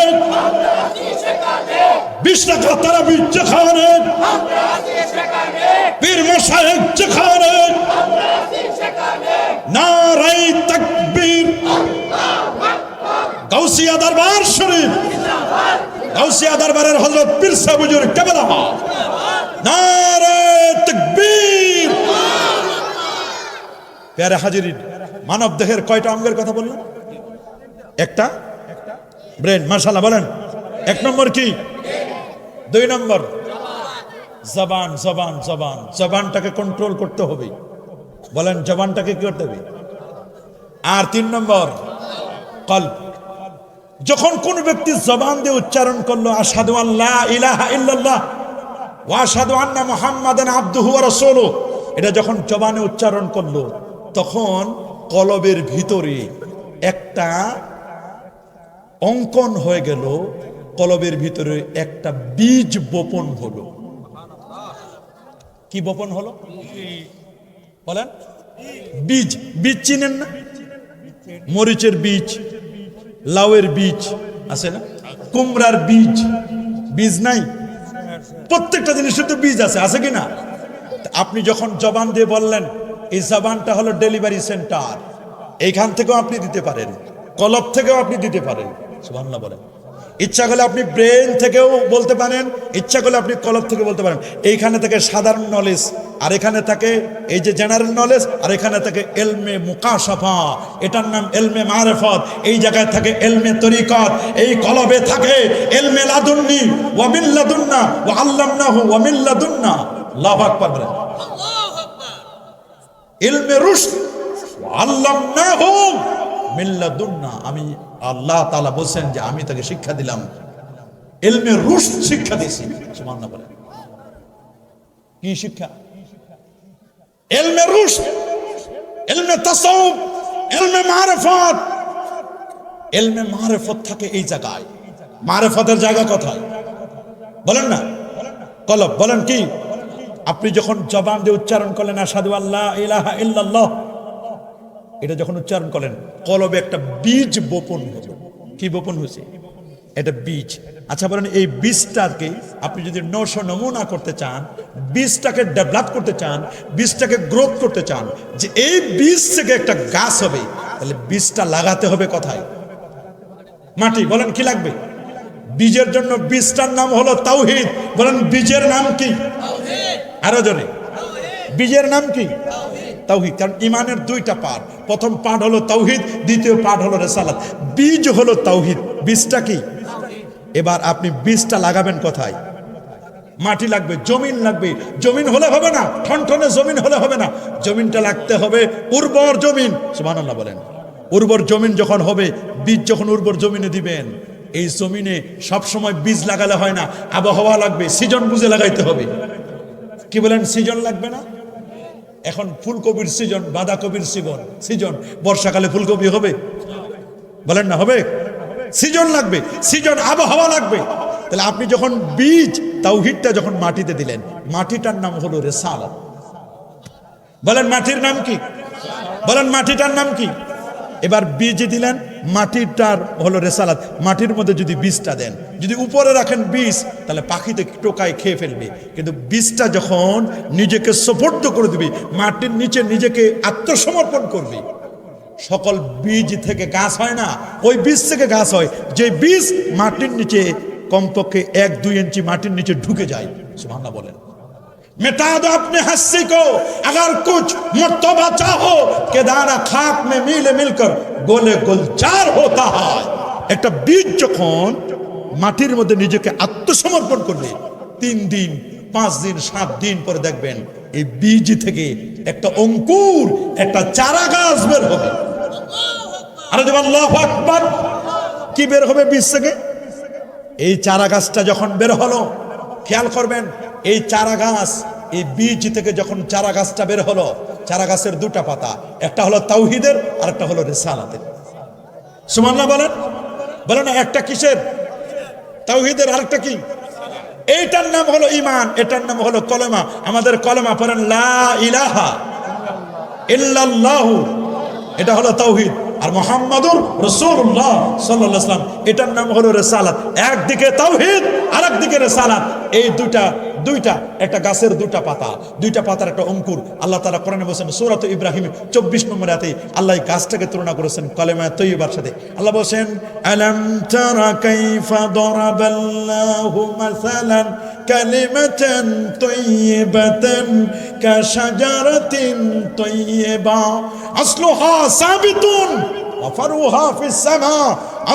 আমরা আছি সেখানে। 20 টাকা তারাবি যেখানে, আমরা আছি সেখানে। পীর মাশায়েখ যেখানে, আমরা আছি সেখানে। নারায়ে তাকবীর, আল্লাহু আকবার। গাউসিয়া দরবার শরীফ, জিন্দাবাদ। গাউসিয়া দরবারের হযরত পীর সাহেব হুজুর কেবলা, জিন্দাবাদ। নারায়ে তাকবীর। প্যারে হাজিরিন, মানব দেহের কয়টা অঙ্গের কথা বললাম? একটা ব্রেন, মাশাআল্লাহ বলেন। 1 নম্বর কি? 2 নম্বর জবান। জবান জবান জবানটাকে কন্ট্রোল করতে হবে। বলেন জবানটাকে কি করতে হবে? আর 3 নম্বর কলব। যখন কোন ব্যক্তি জবান দিয়ে উচ্চারণ করলো আশহাদু আল্লা ইলাহা ইল্লাল্লাহ ওয়া আশহাদু আন্না মুহাম্মাদান আবদুহু ওয়া রাসূলুহু, এটা যখন জবানে উচ্চারণ করলো তখন কলবের ভিতরে একটা অঙ্কন হয়ে গেল, কলবের ভিতরে একটা বীজ বপন হলো। কি বপন হলো? বলেন। বীজ। বীজ চিনেন না? মরিচের বীজ, লাউয়ের বীজ আছে না? কুমড়ার বীজ, বীজ নাই? প্রত্যেকটা জিনিসের তো বীজ আছে, আছে কি না? আপনি যখন জবান দিয়ে বললেন, এই জবানটা হলো ডেলিভারি সেন্টার, এইখান থেকেও আপনি দিতে পারেন, কলব থেকেও আপনি দিতে পারেন। সুবহানাল্লাহ বলেন। ইচ্ছা করলে আপনি ব্রেন থেকেও বলতে পারেন, ইচ্ছা করলে আপনি কলব থেকে বলতে পারেন। এইখানে থেকে সাধারণ নলেজ, আর এখানে থাকে এই যে জেনারেল নলেজ, আর এখানে থাকে এলমে মুকাশাফা, এটার নাম এলমে মারিফত। এই জায়গায় থাকে এলমে তরিকত, এই কলবে থাকে এলমে লাদুন্নি ওয়া মিন লাদুন্না ওয়া আল্লামনাহু ওয়া মিন লাদুন্না। আল্লাহু আকবার বলেন। আল্লাহু আকবার। ইলমে রুশদ ওয়া আল্লামনাহু মিন লাদুন্না, আমি আল্লাহ তাআলা বলেন যে আমি তাকে শিক্ষা দিলাম, ইলমে রুশদ শিক্ষা দিয়েছি। সুবহানাল্লাহ বলেন। কি শিক্ষা? ইলমে রুশদ, ইলমে তাসাউফ, ইলমে মারিফত। ইলমে মারিফত থাকে এই জায়গায়। মারিফতের জায়গা কোথায় বলেন না? কলব বলেন কি? আপনি যখন জবান দিয়ে উচ্চারণ করলেন আশহাদু আল্লা ইলাহা ইল্লাল্লাহ, এটা যখন উচ্চারণ করেন কলবে একটা বীজ বপন হলো। কি বপন হয়েছে? এটা বীজ। আচ্ছা বলেন, এই বীজটাকে আপনি যদি নমুনা করতে চান, বীজটাকে ডেভেলপ করতে চান, বীজটাকে গ্রোথ করতে চান, যে এই বীজ থেকে একটা গাছ হবে, তাহলে বীজটা লাগাতে হবে কোথায়? মাটি। বলেন কি লাগবে? বীজের জন্য বীজটার নাম হলো তাওহীদ। বলেন বীজের নাম কি? আরো জোরে, বীজের নাম কি? তাওহীদ। কারণ ইমানের দুইটা পার্ট, প্রথম পার্ট হলো তাওহীদ, দ্বিতীয় পার্ট হলো রিসালাত। বীজ হলো তাওহীদ, বীজটা কি? এবার আপনি বীজটা লাগাবেন কোথায়? মাটি লাগবে, জমিন লাগবে। জমিন হলে হবে না, ঠনঠনে জমিন হলে হবে না, জমিনটা লাগতে হবে উর্বর জমিন। সুবহানাল্লাহ বলেন। উর্বর জমিন যখন হবে, বীজ যখন উর্বর জমিনে দিবেন, এই জমিনে সব সময় বীজ লাগালে হয় না, আবহাওয়া লাগবে, সিজন বুঝে লাগাইতে হবে। কি বলেন? সিজন লাগবে না? এখন ফুলকপির সিজন, বাঁধাকপির সিজন, বর্ষাকালে ফুলকপি হবে? বলেন না হবে? সিজন লাগবে, সিজন, আবহাওয়া লাগবে। তাহলে আপনি যখন বীজ তাওহীদটা যখন মাটিতে দিলেন, মাটিটার নাম হলো রিসালাত। বলেন মাটির নাম কি? বলেন মাটিটার নাম কি? এবার বীজ দিলেন, মাটিটার হলো রিসালাত। মাটির মধ্যে যদি বীজটা দেন, যদি উপরে রাখেন বীজ, তাহলে পাখিতে টোকায় খেয়ে ফেলবে। কিন্তু বীজটা যখন নিজেকে সুপর্দ করে দিবে, মাটির নিচে নিজেকে আত্মসমর্পণ করবে, সকল বীজ থেকে গাছ হয় না, ওই বীজ থেকে গাছ হয়। যে বীজ মাটির নিচে কমপক্ষে 1-2 ইঞ্চি মাটির নিচে ঢুকে যায়। সুবহানাল্লাহ বলেন। मिटा दो अपने हस्सी को अगर कुछ मर्तबा चाहो के दाना खाक में मिले मिलकर गोले गुलजार होता है। একটা বীজ যখন মাটির মধ্যে নিজেকে আত্মসমর্পণ করবে, 3 দিন 5 দিন 7 দিন পরে দেখবেন এই বীজ থেকে একটা অঙ্কুর, একটা চারা গাছ বের হবে। আরে আল্লাহু আকবার! কি বের হবে বীজ থেকে? এই চারা গাছটা যখন বের হলো, খেয়াল করবেন, এই চারা গাছ, এই বীজ থেকে যখন চারা গাছটা বের হলো, চারা গাছের দুটা পাতা, একটা হলো তাওহীদের আর একটা হলো রিসালাতের। সুবহানাল্লাহ বলেন। বলেন একটা কিসের? তাওহীদের, আর একটা কি? এইটার নাম হলো ঈমান, এটার নাম হলো কলেমা। আমাদের কলেমা পড়েন লা ইলাহা ইল্লাল্লাহু, এটা হলো তাওহীদ। আর মুহাম্মাদুর রাসূলুল্লাহ সাল্লাল্লাহু আলাইহি ওয়াসাল্লাম, এটার নাম হলো রিসালাত। একদিকে তাওহীদ আর একদিকে রিসালাত। এই দুইটা একটা গাছের দুটা পাতা, দুইটা পাতার একটা অঙ্কুর। আল্লাহ তাআলা কোরআনে বলেছেন সূরা ইব্রাহিম 24 নম্বর আয়াতে আল্লাহ এই গাছটাকে তুলনা করেছেন কালেমা তৈয়্যিবার সাথে। আল্লাহ বলেন আলাম তারা কাইফা দারাবাল্লাহু মাসালান কালিমাতান তৈয়্যিবাতান কাশাজারাতিন তৈয়্যিবা আসলুহা সাবিতুন ওয়া ফারুহা ফিস সামা।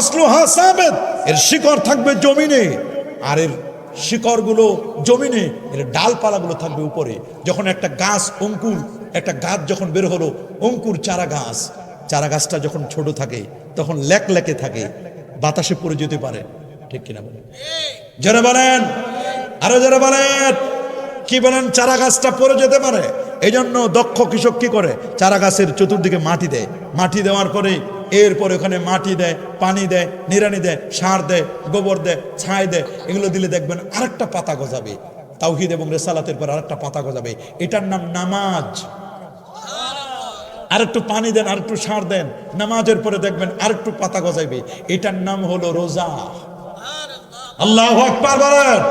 আসলুহা সাবিত, এর শিকড় থাকবে জমিনে, আর এর শিকড়গুলো জমিনে, এর ডালপালাগুলো থাকবে উপরে। যখন একটা গাছ অঙ্কুর, একটা গাছ যখন বের হলো, অঙ্কুর চারা গাছ, চারা গাছটা যখন ছোট থাকে তখন লেকে থাকে, বাতাসে পড়ে যেতে পারে। ঠিক কিনা বলেন? যারা বলেন, আরো যারা বলেন, কি বলেন? চারা গাছটা পড়ে যেতে পারে। এই জন্য দক্ষ কৃষক কি করে? চারা গাছের চতুর্দিকে মাটি দেয়। মাটি দেওয়ার পরে এরপরে ওখানে মাটি দেয়, পানি দেয়, নিড়ানি দেয়, সার দেয়, গোবর দেয়, ছাই দেয়। এগুলো দিলে দেখবেন আরেকটা পাতা গজাবে। তাওহীদ এবং রিসালাতের পর আরেকটা পাতা গজাবে, এটার নাম নামাজ। আরেকটু পানি দেন, আরেকটু সার দেন, নামাজের পরে দেখবেন আরেকটু পাতা গজাবে, এটার নাম হলো রোজা। আল্লাহু আকবার বলেন।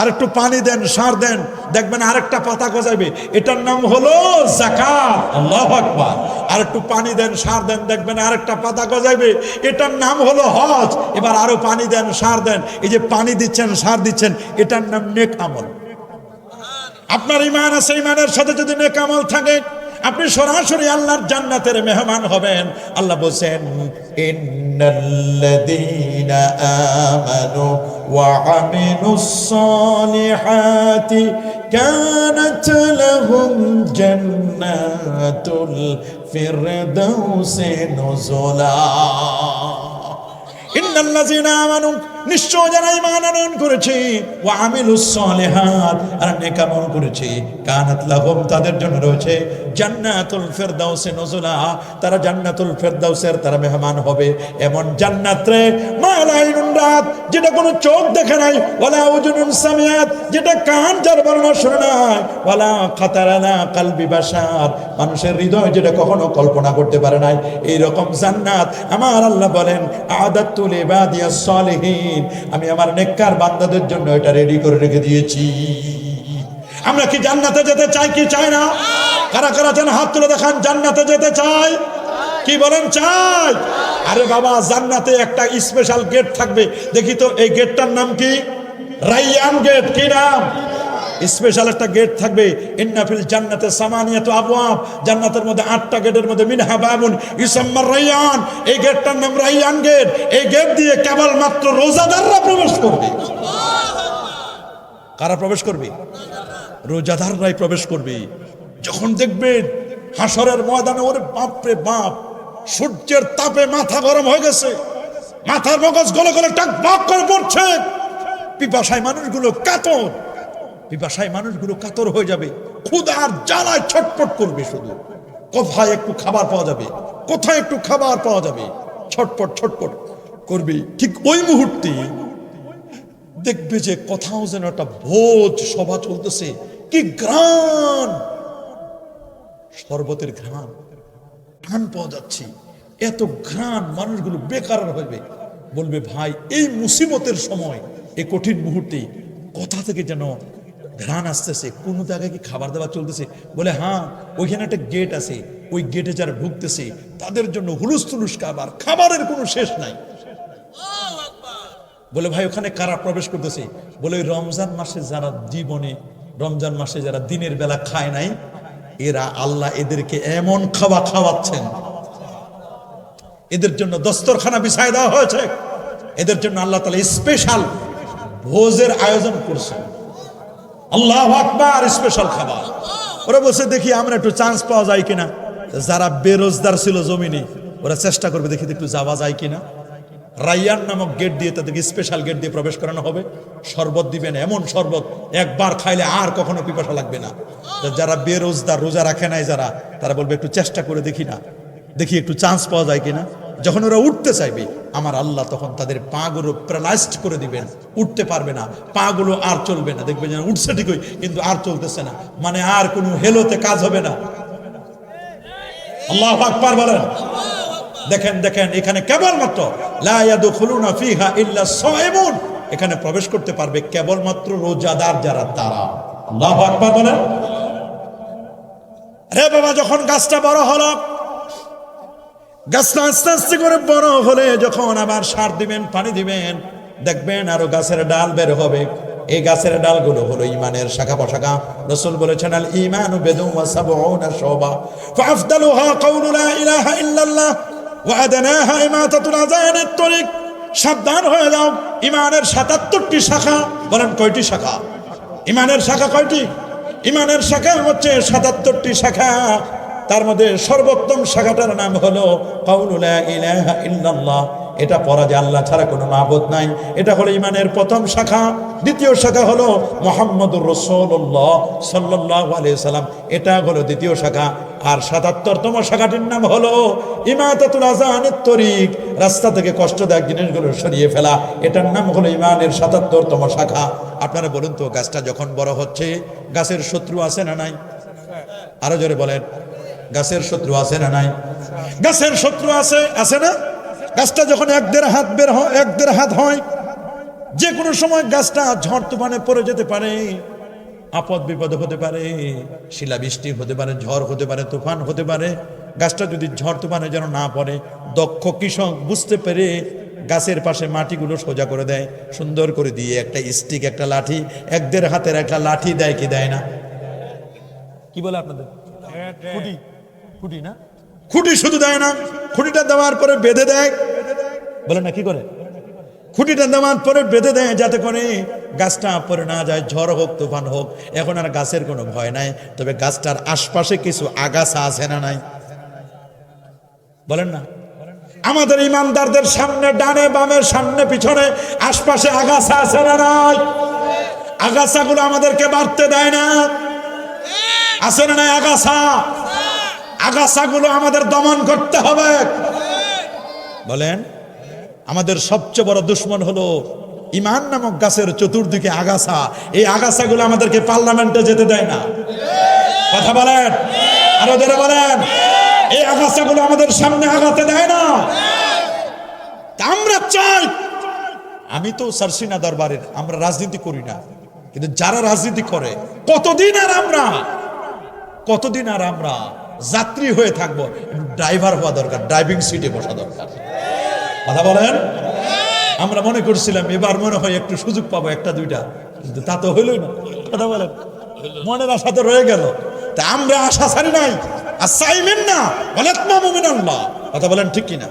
আরেকটু পানি দেন, সার দেন, দেখবেন আরেকটা পাতা গজাবে, এটার নাম হলো যাকাত। আল্লাহু আকবার। আরেকটু পানি দেন, সার দেন, দেখবেন আরেকটা পাতা গজাবে, এটার নাম হলো হজ। এবার আরো পানি দেন, সার দেন, এই যে পানি দিচ্ছেন, সার দিচ্ছেন, এটার নাম নেক আমল। আপনার ঈমান আছে, ঈমানের সাথে যদি নেক আমল থাকে, আপনি সরাসরি আল্লাহর জান্নাতের মেহমান হবেন। আল্লাহ বলেন ইন্নাল্লাযীনা আমানু ওয়া আমিলুস সালিহাতি কানাত লাহুম জান্নাতুল ফিরদাউসি নুজুলা। ইন্নাল্লাযীনা আমানু, নিশ্চয় যারা ঈমান আনয়ন করেছে ওয়া আমিলুস সালিহাত আর নেক আমল করেছে কানাত লাহুম তাদের জন্য রয়েছে জান্নাতুল ফিরদাউসে নুজুলা তারা জান্নাতুল ফিরদাউসের তারা মেহমান হবে এমন জান্নাত রে মা লা আইনুন রাত যেটা কোনো চোখ দেখে নাই ওয়ালা উযুনুন সামিআত যেটা কান যার বর্ণনা শুনে নাই ওয়ালা খাতার আলা কলবি বাশার মানুষের হৃদয় যেটা কখনো কল্পনা করতে পারে নাই এই রকম জান্নাত আমার আল্লাহ বলেন আ'দাতু লিবাদিয়াস সালিহিন আমি আমার নেককার বান্দাদের জন্য এটা রেডি করে রেখে দিয়েছি। আমরা কি জান্নাতে যেতে চাই কি চাই না? কারা কারা যেন হাত তুলে দেখান জান্নাতে যেতে চাই, কি বলেন চাই? আরে বাবা জান্নাতে একটা স্পেশাল গেট থাকবে, দেখি তো এই গেটটার নাম কি? রাইয়ান গেট। কি নাম? স্পেশাল একটা গেট থাকবে। ইন্না ফিল জান্নাতে সামানিয়াতু আবওয়াব, জান্নাতের মধ্যে 8টা গেটের মধ্যে মিনহা বাবুন ইউসাম্মা রাইয়ান, এই গেটটার নাম রাইয়ান গেট। এই গেট দিয়ে কেবল মাত্র রোজাদাররা প্রবেশ করবে। কারা প্রবেশ করবে? রোজাদাররাই প্রবেশ করবে। যখন দেখবেন হাসরের ময়দানে ওরে বাপ রে বাপ, সূর্যের তাপে মাথা গরম হয়ে গেছে, মাথার মগজ গলে গলে টকবক করে পড়ছে, পিপাসায় মানুষগুলো কাতর, পিপাসায় মানুষগুলো কাতর হয়ে যাবে, ক্ষুধার জ্বালায় ছটফট করবে, শুধু কোথায় একটু খাবার পাওয়া যাবে, কোথায় একটু খাবার পাওয়া যাবে, ছটফট ছটফট করবে। ঠিক ওই মুহূর্তে দেখবে যে কোথাও যেন একটা ভোজ সভা চলতেছে, কি ঘ্রাণ, শরবতের ঘ্রাণ, ঘ্রাণ পাওয়া যাচ্ছে, এত ঘ্রাণ, মানুষগুলো বেকার হইবে, বলবে ভাই এই মুসিবতের সময়, এই কঠিন মুহূর্তে কোথা থেকে যেন ঘ্রাণ আসতেছে, কোন জায়গায় কি খাবার দাবার চলতেছে? বলে হ্যাঁ ওইখানে একটা গেট আছে, ওই গেটে যারা ঢুকতেছে তাদের জন্য হুলুস তুলুস খাবার, খাবারের কোনো শেষ নাই। বলে ভাই ওখানে কারা প্রবেশ করতেছে? বলে ওই রমজান মাসে যারা জীবনে, রমজান মাসে যারা দিনের বেলা খায় নাই, এরা আল্লাহ এদেরকে এমন খাওয়া খাওয়াচ্ছেন, এদের জন্য দস্তরখানা বিছায় দেওয়া হয়েছে, এদের জন্য আল্লাহ তাআলা স্পেশাল ভোজের আয়োজন করছেন। আল্লাহু আকবার, স্পেশাল খাবার। ওরা বলছে দেখি আমরা একটু চান্স পাওয়া যায় কিনা, যারা বেরোজগার ছিল জমিনে ওরা চেষ্টা করবে দেখি একটু যাওয়া যায় কিনা। রাইয়ান নামক গেট দিয়ে তাদেরকে স্পেশাল গেট দিয়ে প্রবেশ করানো হবে। শরবত দিবেন, এমন শরবত একবার খাইলে আর কখনো পিপাসা লাগবে না। যারা বেরোজগার, রোজা রাখে নাই যারা, তারা বলবে একটু চেষ্টা করে দেখি না, দেখি একটু চান্স পাওয়া যায় কিনা। যখন ওরা উঠতে চাইবে আমার আল্লাহ তখন তাদের পা গুলো প্যারালাইজড করে দিবেন, উঠতে পারবে না, পা গুলো আর চলবে না, দেখবে যেন উঠছে ঠিকই কিন্তু আর চলতেছে না, মানে আর কোনো হেলোতে কাজ হবে না। আল্লাহু আকবার বলেন। দেখেন দেখেন এখানে কেবলমাত্র লা ইয়াদখুলুনা ফিহা ইল্লা সাইমুন, এখানে প্রবেশ করতে পারবে কেবলমাত্র রোজাদার যারা, তারা। আল্লাহু আকবার বলেন। রে বাবা যখন গাছটা বড় হলো, গাছটা আস্তে আস্তে করে বড় হলে যখন আবার সার দিবেন, পানি দিবেন, দেখবেন আরো গাছের ডাল বের হবে। এই গাছের ডালগুলো হলো ঈমানের শাখা প্রশাখা। রাসূল বলেছেন আল ঈমানু বিদউন ওয়া সাবউনা শুবা ফাআফদালুহা কাউলু লা ইলাহা ইল্লাল্লাহ ওয়া আদনাহা ইমাতাতুল আযানিত তরিক। সাবধান হয়ে যাও, ঈমানের ৭৭টি শাখা। বলেন কয়টি শাখা? ঈমানের শাখা কয়টি? ঈমানের শাখা হচ্ছে ৭৭টি শাখা। তার মধ্যে সর্বোত্তম শাখাটার নাম হলো কাউলু লা ইলাহা ইল্লাল্লাহ, এটা পড়া যে আল্লাহ ছাড়া কোনো মাবুদ নাই, এটা হলো ঈমানের প্রথম শাখা। দ্বিতীয় শাখা হলো মুহাম্মদুর রাসূলুল্লাহ সাল্লাল্লাহু আলাইহি সাল্লাম, এটা হলো দ্বিতীয় শাখা। আর ৭৭তম শাখাটির নাম হলো ইমাতাতুল আযানিত তরিক, রাস্তা থেকে কষ্টদায়ক জিনিসগুলো সরিয়ে ফেলা, এটার নাম হলো ঈমানের ৭৭তম শাখা। আপনারা বলুন তো গাছটা যখন বড় হচ্ছে, গাছের শত্রু আছে না নাই? আরো জোরে বলেন, গাছের শত্রু আছে না নাই? গাছের শত্রু আছে, আছে না? গাছটা যখন ১-১.৫ হাত বের হয়, ১-১.৫ হাত হয়, যে কোনো সময় গাছটা ঝড় তুফানে পড়ে যেতে পারে, আপদ বিপদ হতে পারে, শিলাবৃষ্টি হতে পারে, ঝড় হতে পারে, তুফান হতে পারে। গাছটা যদি ঝড় তুফানে যেন না পড়ে, দক্ষ কৃষক বুঝতে পেরে গাছের পাশে মাটিগুলো সোজা করে দেয়, সুন্দর করে দিয়ে একটা স্টিক, একটা লাঠি, ১-১.৫ হাতের একটা লাঠি দেয়, কি দেয় না? কি বলে আপনাদের? খুঁটি, খুঁটি না? খুঁটি শুধু দেয় না, খুঁটিটা দেওয়ার পরে বেঁধে দেয়। বলে না কি করে? খুঁটিটা দেওয়ার পরে বেঁধে দেয় যাতে করে গাছটা পরে না যায়, ঝড় হোক তুফান হোক। এখন আর গাছের কোনো ভয় নাই। তবে গাছটার আশপাশে কিছু আগাছা আছে না নাই? বলেন না, আমাদের ইমানদারদের সামনে ডানে বামে সামনে পিছনে আশপাশে আগাছা আছে না নাই? আগাছাগুলো আমাদেরকে বাড়তে দেয় না, আছে না নাই? আগাছাগুলো আমাদের দমন করতে হবে। বলেন, আমাদের সবচেয়ে বড় দুশ্মন হলো ইমান নামক গাছের চতুর্দিকে আগাছা। এই আগাছাগুলো আমাদেরকে পার্লামেন্টে যেতে দেয় না। কথা বলেন, আরো জোরে বলেন। এই আগাছাগুলো আমাদের সামনে আগাতে দেয় না। আমরা চাই, আমি তো সারসিনা দরবারের, আমরা রাজনীতি করি না, কিন্তু যারা রাজনীতি করে কতদিন আর আমরা যাত্রী হয়ে থাকবো? ড্রাইভার হওয়া দরকার, ড্রাইভিং সিটে বসা দরকার। কথা বলেন। আমরা মনে করছিলাম এবার মনে হয় একটু সুযোগ পাবো, একটা দুইটা, কিন্তু তা তো হইলই না। কথা বলেন, মনের আশা তো রয়ে গেল। তা আমরা আশা ছাড়ি নাই। আসাইমেন না ওয়ালাতমা মুমিনাল্লাহ। কথা বলেন ঠিক কিনা?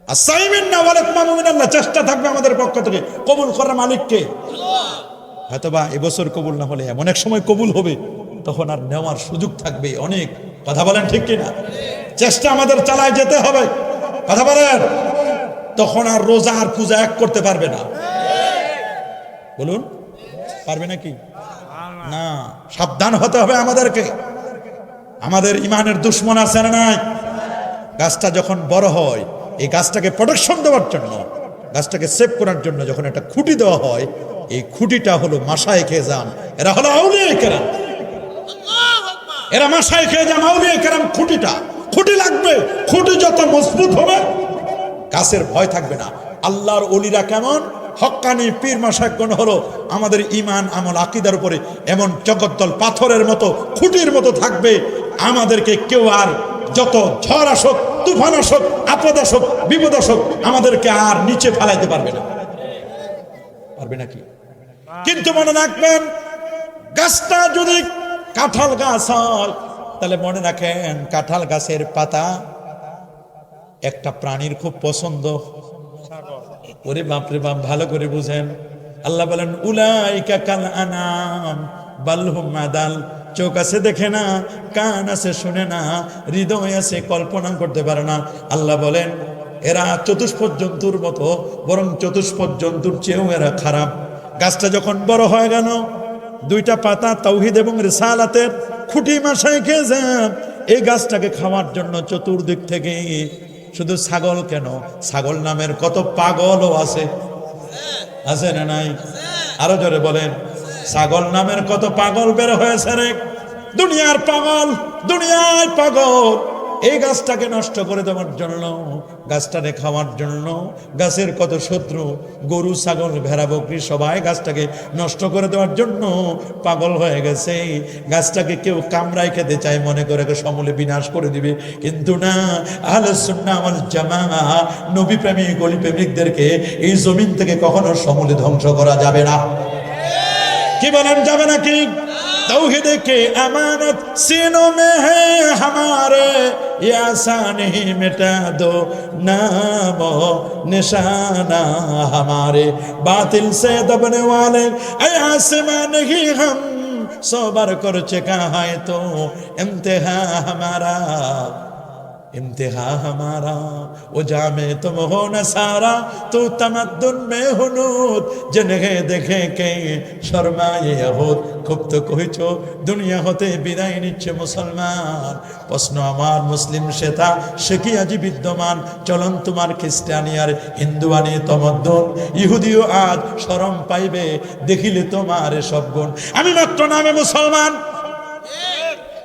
আসাইমেন না ওয়ালাতমা মুমিনাল্লাহ। চেষ্টা থাকবে আমাদের পক্ষ থেকে কবুল করার মালিককে। হয়তোবা এবছর কবুল না হলে এমন এক সময় কবুল হবে, তখন আর নেওয়ার সুযোগ থাকবে অনেক। কথা বলেন ঠিক কিনা? চেষ্টা আমাদের চালায় যেতে হবে। কথা বলেন। তখন আর রোজা আর পূজা এক করতে পারবে না। বলুন, পারবে নাকি? না, সাবধান হতে হবে আমাদেরকে। আমাদের ইমানের দুশ্মন আছে না নাই? গাছটা যখন বড় হয়, এই গাছটাকে প্রোটেকশন দেওয়ার জন্য, গাছটাকে সেভ করার জন্য যখন একটা খুঁটি দেওয়া হয়, এই খুঁটিটা হলো মাশায়েখে জাম। এরা হলো আউলিয়া কেরাম। এরা মাশায়েখে জাম, আউলিয়া কেরাম। খুঁটি লাগবে। খুঁটি যত মজবুত হবে, গাছের ভয় থাকবে না। আল্লাহর ওলিরা কেমন? হক্কানি পীর মাশায়েখগণ হলো আমাদের ঈমান আমল আকীদার উপরে এমন জগদ্দল পাথরের মতো, খুঁটির মতো থাকবে। আমাদেরকে কেউ আর যত ঝড় আসুক, তুফান আসুক, আপদ আসুক, বিপদ আসুক, আমাদেরকে আর নিচে ফেলাইতে পারবে না। পারবে নাকি? কিন্তু মনে রাখবেন, গাছটা যদি কাঁঠাল গাছ হয়, তাহলে মনে রাখেন কাঁঠাল গাছের পাতা একটা প্রাণীর খুব পছন্দ। ওরে বাপরে বাপ, ভালো করে বুঝেন। আল্লাহ বলেন উলাইকা কাল আনাম বাল হুম আদাল। চোখ আছে দেখে না, কান আছে শুনে না, হৃদয় আছে কল্পনা করতে পারে না। আল্লাহ বলেন এরা চতুষ্পদ জন্তুর মতো, বরং চতুষ্পদ জন্তুর চেয়েও এরা খারাপ। গাছটা যখন বড় হয়ে গেল, দুইটা পাতা তাওহীদ এবং রিসালাতের খুঁটি মাশায়েখে জাম। এই গাছটাকে খাওয়ার জন্য চতুর্দিক থেকে, শুধু ছাগল কেন, ছাগল নামের কত পাগলও আছে না নাই? আরো জোরে বলেন, ছাগল নামের কত পাগল বের হয়েছে রে। দুনিয়ার পাগল। এই গাছটাকে নষ্ট করে দেওয়ার জন্য, গাছটাকে খাওয়ার জন্য গাছের কত শত্রু, গরু ছাগল ভেড়া বকরি সবাই গাছটাকে নষ্ট করে দেওয়ার জন্য পাগল হয়ে গেছে। গাছটাকে কেউ কামড়ায় খেতে চায়, মনে করে সমূলে বিনাশ করে দিবে। কিন্তু না, আহলে সুন্নাহ ওয়াল জামাআহ নবী প্রেমিক ওলি প্রেমিকদেরকে এই জমিন থেকে কখনো সমূলে ধ্বংস করা যাবে না। কি বলেন, যাবে নাকি? तौहीद के अमानत सीनों में है हमारे, ये आसान नहीं मिटा दो नामो निशाना हमारे, बातिल से दबने वाले ऐ आसमां नहीं हम, सोबर कर चुका है तो इम्तिहा हमारा, इम्तिहा हमारा। वो जामे तुम हो न सारा, तो तमद्दुन में हुनूद, जिन्हें देखे के शर्माए यहूद। খুব তো কইছো দুনিয়া হতে বিদায় নিচ্ছে মুসলমান। প্রশ্ন আমার, মুসলিম শ্বেতা সে কি আজি বিদ্যমান? চলন তোমার খ্রিস্টানিয়ার হিন্দুয়ানি তমদ্দুন, ইহুদিও আজ শরম পাইবে দেখিলে তোমার সব গুণ। আমি মাত্র নামে মুসলমান।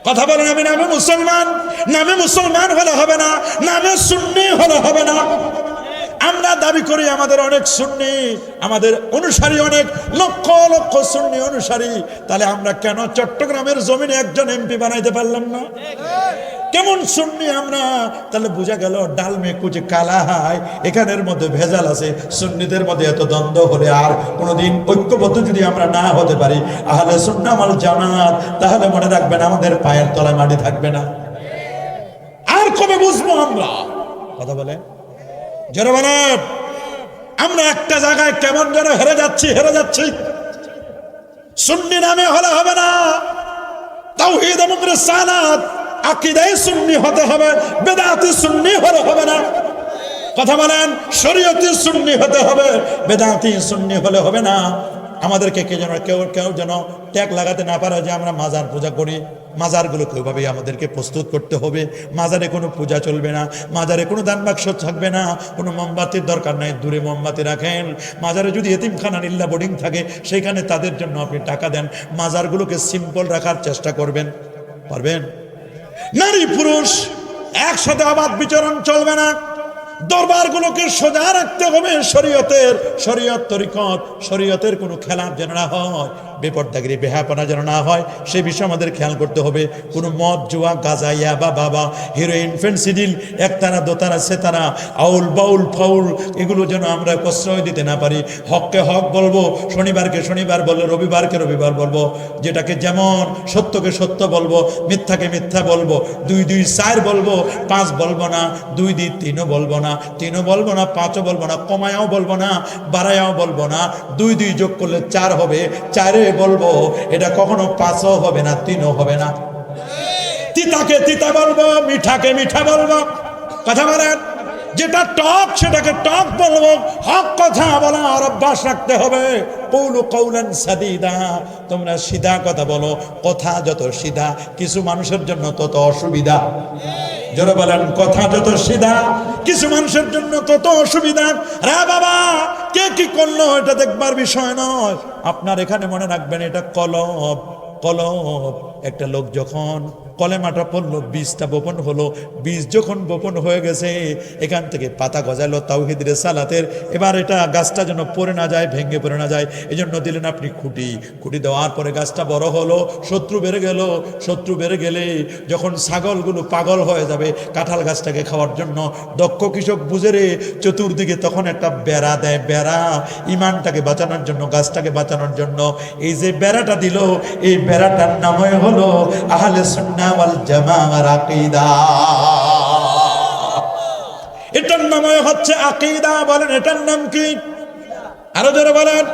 কথা বলেন, আমি নামে মুসলমান। নামে মুসলমান হলে হবে না, নামে সুন্নি হলে হবে না। আমরা দাবি করি আমাদের অনেক সুন্নি, আমাদের অনুসারী অনেক, লক্ষ লক্ষ সুন্নি অনুসারী। তাহলে আমরা কেন চট্টগ্রামের জমিনে একজন এমপি বানাইতে পারলাম না? কেমন সুন্নি আমরা? তাহলে বোঝা গেল ডালমে কুচে কালা হয়, এখানের মধ্যে ভেজাল আছে। সুন্নিদের মধ্যে এত দ্বন্দ্ব হলে আর কোনোদিন ঐক্যবদ্ধ যদি আমরা না হতে পারি আহলে সুন্নাহ ওয়াল জামাত, তাহলে মনে রাখবেন আমাদের পায়ের তলায় মাটি থাকবে না। আর কবে বুঝবো আমরা? কথা বলে যারা বলেন, আমরা একটা জায়গায় কেমন যেন হেরে যাচ্ছি। সুন্নি নামে হলে হবে না, তাওহীদ এবং রিসালাত আকীদায়ে সুন্নি হতে হবে, বেদাতি সুন্নি হলে হবে না। কথা বলেন, শরীয়তে সুন্নি হতে হবে, বেদাতি সুন্নি হলে হবে না। আমাদেরকে কেউ যেন ট্যাগ লাগাতে না পারে যে আমরা মাজার পূজা করি। মাজারগুলোকে ওইভাবেই আমাদেরকে প্রস্তুত করতে হবে। মাজারে কোনো পূজা চলবে না, মাজারে কোনো দান বাক্স থাকবে না, কোনো মোমবাতির দরকার নাই, দূরে মোমবাতি রাখেন। মাজারে যদি এতিমখানা নিল্লা বোর্ডিং থাকে সেইখানে তাদের জন্য আপনি টাকা দেন। মাজারগুলোকে সিম্পল রাখার চেষ্টা করবেন, পারবেন? নারী পুরুষ একসাথে অবাধ বিচরণ চলবে না। দরবারগুলোকে সোজা রাখতে হবে শরীয়ত তরিকত, শরীয়তের কোনো খেলাপ যেন না হয়, বেপরদাগিরি বেহাপনা যেন না হয়, সেই বিষয়ে আমাদের খেয়াল করতে হবে। কোনো মদ জুয়া গাঁজা ইয়াবা বাবা হিরোইন ফেন্সিডিল একতারা দোতারা সেতারা আউল বাউল ফাউল এগুলো যেন আমরা প্রশ্রয় দিতে না পারি। হককে হক বলবো, শনিবারকে শনিবার বলবো, রবিবারকে রবিবার বলবো, যেটাকে যেমন সত্যকে সত্য বলবো, মিথ্যাকে মিথ্যা বলবো, 2 2 4 বলবো, 5 বলবো না, 2 2 3 বলবো না, 3 বলবো না, 5 বলবো না, কমায়াও বলবো না, বাড়ায়াও বলবো না। 2 2 যোগ করলে 4 হবে, 4 বলবো, এটা কখনো 5ও হবে না, 3ও হবে না। তিতাকে তিতা বলবো, মিঠাকে মিঠা বলবো। কথা বলেন, যেটা টক সেটাকে টক বলবো। হক কথা বলার অভ্যাস রাখতে হবে। কৌলু কৌলান সাদিদা, তোমরা সিধা কথা বলো। কথা যত সিধা কিছু মানুষের জন্য তত অসুবিধা। জোরে বলেন, কথা যত সিধা কিছু মানুষের জন্য তত অসুবিধা। রে বাবা, কে কি করলো এটা দেখবার বিষয় নয়। আপনার এখানে মনে রাখবেন, এটা কলব। একটা লোক যখন কলেমাটা পড়লো, বীজটা বপন হলো। বীজ যখন বপন হয়ে গেছে, এখান থেকে পাতা গজালো তাওহীদ রিসালাতের। এবার এটা গাছটা যেন পড়ে না যায়, ভেঙে পড়ে না যায়, এই জন্য দিলেন আপনি খুঁটি দেওয়ার পরে গাছটা বড় হলো। শত্রু বেড়ে গেলে যখন ছাগলগুলো পাগল হয়ে যাবে কাঁঠাল গাছটাকে খাওয়ার জন্য, দক্ষ কৃষক বুঝে রে চতুর্দিকে তখন একটা বেড়া দেয়। বেড়া ইমানটাকে বাঁচানোর জন্য, গাছটাকে বাঁচানোর জন্য। এই যে বেড়াটা দিল, এই বেড়াটার নামই হলো আহলে সুন্নাহ ওয়াল জামাআর আকীদা। এটার নামই হচ্ছে আকীদা। বলেন, এটার নাম কি? আরো জোরে বলেন।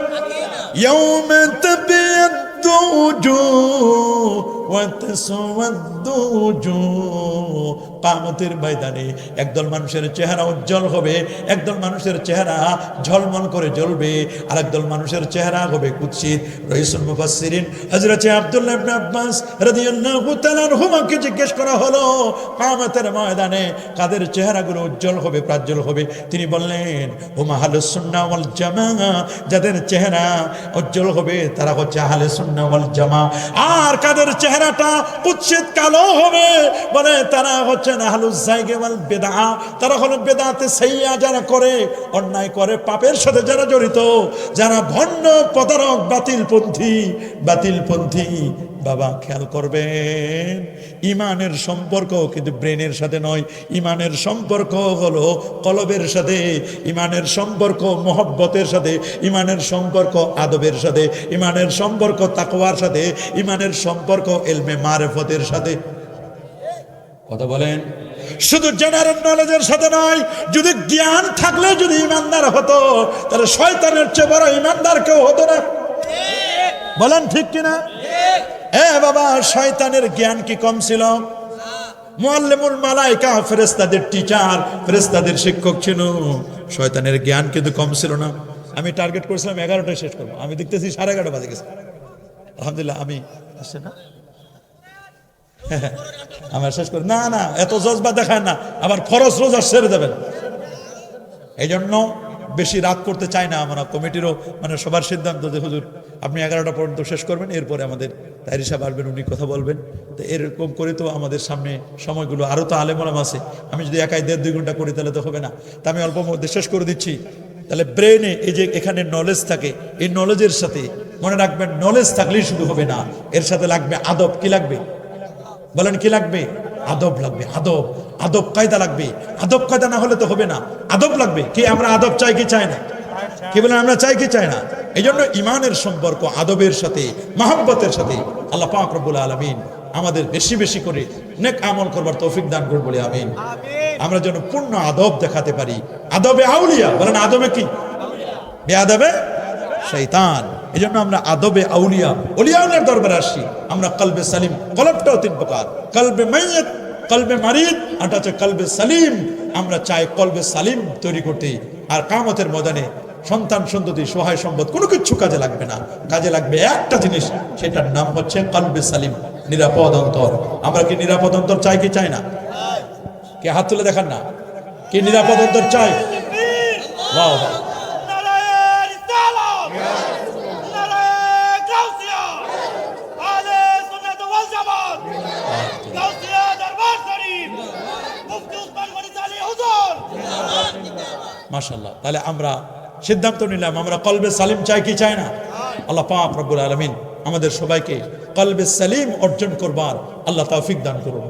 ইয়াউমা তাবিয়াদ্দু উজুহ ওয়া তাসওয়াদ্দু উজুহ। কিয়ামতের ময়দানে একদল মানুষের চেহারা উজ্জ্বল হবে, একদল মানুষের চেহারা ঝলমল করে জ্বলবে, আর একদল মানুষের চেহারা হবে কুৎসিত। রাইসুল মুফাসসিরিন হযরত আব্দুল্লাহ ইবনে আব্বাস রাদিয়াল্লাহু তাআলা আনহুমাকে জিজ্ঞেস করা হলো, কিয়ামতের ময়দানে কাদের চেহারাগুলো উজ্জ্বল হবে, প্রাজ্জ্বল হবে? তিনি বললেন, হুম আহলুস সুন্নাহ ওয়াল জামাআহ। যাদের চেহারা উজ্জ্বল হবে তারা হচ্ছে আহলে সুন্নাহ ওয়াল জামাআহ। আর কাদের চেহারাটা কুৎসিত কালো হবে, বলে তারা হচ্ছে আহলুজ যায়গি ওয়াল বিদআহ। তারা হলো বেদাতে সাইয়্যা, যারা করে অন্যায় করে, পাপের সাথে যারা জড়িত, যারা ভণ্ড প্রতারক বাতিলপন্থী। বাবা খেয়াল করবেন, ইমানের সম্পর্ক কিন্তু ব্রেনের সাথে নয়। ইমানের সম্পর্ক হলো কলবের সাথে, ইমানের সম্পর্ক মোহব্বতের সাথে, ইমানের সম্পর্ক আদবের সাথে, ইমানের সম্পর্ক তাকওয়ার সাথে, ইমানের সম্পর্ক ইলমে মারিফতের সাথে। কথা বলেন, শুধু জেনারেল নলেজের সাথে নয়। যদি জ্ঞান থাকলে যদি ইমানদার হতো, তাহলে শয়তানের চেয়ে বড় ইমানদার কেউ হতো না। বলেন ঠিক কিনা? বাবা, শয়তানের জ্ঞান কি কম ছিল? মুআল্লিমুল মালায়েকা, ফেরেশতাদের টিচার, ফেরেশতাদের শিক্ষক ছিল। শয়তানের জ্ঞান কিন্তু কম ছিল না। আমি টার্গেট করেছিলাম 11টায় শেষ করবো, আমি দেখতেছি 11:30 বাজে গেছে। আলহামদুলিল্লাহ, আমি আসছে না, আমার শেষ করে না এত জজবা দেখায় না, আবার ফরজ রোজা ছেড়ে দেবেন। এই জন্য বেশি রাত করতে চাই না আমরা। কমিটিরও মানে সবার সিদ্ধান্ত যে হুজুর আপনি 11টা পর্যন্ত শেষ করবেন, এরপরে আমাদের তাইরি সাহেব আসবেন, উনি কথা বলবেন। তো এরকম করে তো আমাদের সামনে সময়গুলো আরও তো আলেম ওলামা আছে। আমি যদি একাই 1.5-2 ঘন্টা করি তাহলে তো হবে না। তা আমি অল্প মধ্যে শেষ করে দিচ্ছি। তাহলে ব্রেনে এই যে এখানে নলেজ থাকে, এই নলেজের সাথে মনে রাখবেন, নলেজ থাকলেই শুধু হবে না, এর সাথে লাগবে আদব। কি লাগবে বলেন? কি লাগবে? আদব লাগবে। আদব কায়দা লাগবে। আদব কায়দা না হলে তো হবে না, আদব লাগবে। কি আমরা আদব চাই কি চাই না? কি বলেন, আমরা চাই কি চাই না? এই জন্য ইমানের সম্পর্ক আদবের সাথে, মহব্বতের সাথে। আল্লাহ পাক রব্বুল আলামিন আমাদের বেশি বেশি করে নেক আমল করবার তৌফিক দান করুন বলে আমিন। আমরা যেন পূর্ণ আদব দেখাতে পারি। আদবে আউলিয়া। বলেন, আদবে কি? বেআদবে শয়তান। এজন্য আমরা আদবে আউলিয়া ওলিয়াউনের দরবারে আসি। আমরা কলবে সালিম, কলবটাও 3 প্রকার, কলবে মাইয়িত, কলবে মারিদ, আর হচ্ছে কলবে সালিম। আমরা চাই কলবে সালিম তৈরি করতে। আর কিয়ামতের ময়দানে সন্তান সন্ততি সহায় সম্পদ কোনো কিছু কাজে লাগবে না, কাজে লাগবে একটা জিনিস, সেটার নাম হচ্ছে কলবে সালিম, নিরাপদ অন্তর। আমরা কি নিরাপদ অন্তর চাই কি চাই না? কে হাত তুলে দেখান না, কি নিরাপদ অন্তর চাই? বাহ বাহ। মাশাআল্লাহ। তাহলে আমরা সিদ্ধান্ত নিলাম, আমরা কলবে সালিম চাই কি চাই না? আল্লাহ পাক রব্বুল আলামিন আমাদের সবাইকে কলবে সালিম অর্জন করবার আল্লাহ তৌফিক দান করুন।